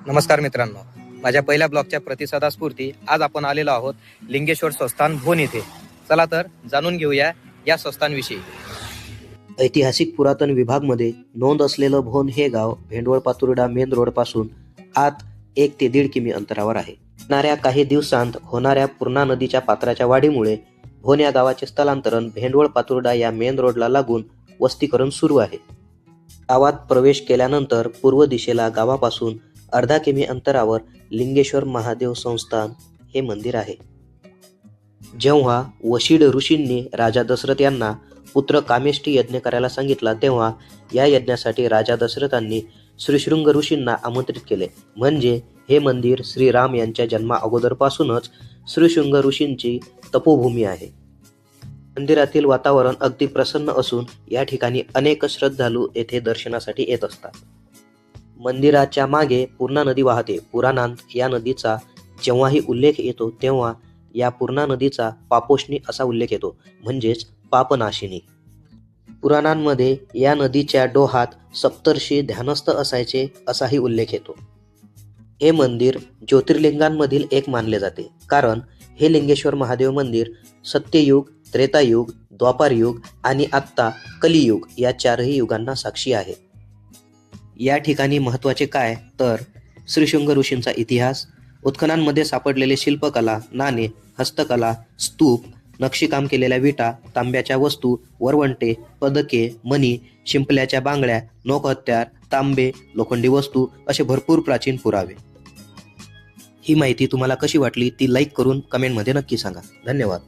नमस्कार मित्रांनो, माझ्या पहिल्या ब्लॉगच्या प्रतिसादास्फूर्ती आज आपण आलेलो आहोत लिंगेश्वर संस्थान भोन येथे. चला तर जाणून घेऊया या संस्थानविषयी. ऐतिहासिक पुरातन विभागमध्ये नोंद असलेलं भोन हे गाव भेंडवळ पातुर्डा मेन रोड पासून आत 1 ते 1.5 किमी अंतरावर आहे. येणाऱ्या काही दिवसांत होणाऱ्या पूर्णा नदीच्या पात्राच्या वाढीमुळे भोन या गावाचे स्थलांतरण भेंडवळ पातुर्डा या मेन रोडला लागून वस्तीकरण सुरू आहे. गावात प्रवेश केल्यानंतर पूर्व दिशेला गावापासून अर्धा किमी अंतरावर लिंगेश्वर महादेव संस्थान हे मंदिर आहे. जेव्हा वशिड ऋषींनी राजा दशरथ यांना पुत्र कामेष्टी यज्ञ करायला सांगितला, तेव्हा या यज्ञासाठी राजा दशरथांनी श्रीशृंग ऋषींना आमंत्रित केले. म्हणजे हे मंदिर श्रीराम यांच्या जन्मा अगोदरपासूनच श्रीशृंग ऋषींची तपोभूमी आहे. मंदिरातील वातावरण अगदी प्रसन्न असून या ठिकाणी अनेक श्रद्धाळू येथे दर्शनासाठी येत असतात. मंदिराच्या मागे पूर्णा नदी वाहते. पुराणांत या नदीचा जेव्हाही उल्लेख येतो तेव्हा या पूर्णा नदीचा पापोष्णी असा उल्लेख येतो, म्हणजेच पापनाशिनी. पुराणांमध्ये या नदीच्या डोहात सप्तर्षी ध्यानस्थ असायचे असाही उल्लेख येतो. हे मंदिर ज्योतिर्लिंगांमधील एक मानले जाते, कारण हे लिंगेश्वर महादेव मंदिर सत्ययुग, त्रेतायुग, द्वापारयुग आणि आत्ता कलियुग या 4ही युगांना साक्षी आहे. या ठिकाणी महत्त्वाचे काय तर श्रीशृंग ऋषींचा इतिहास, उत्खननांमध्ये सापडलेले शिल्पकला, नाणे, हस्तकला, स्तूप, नक्षीकाम केलेल्या विटा, तांब्याच्या वस्तू, वरवंटे, पदके, मणी, शिंपल्याच्या बांगड्या, नोकहत्यार, तांबे, लोखंडी वस्तू असे भरपूर प्राचीन पुरावे. ही माहिती तुम्हाला कशी वाटली ती लाईक करून कमेंटमध्ये नक्की सांगा. धन्यवाद.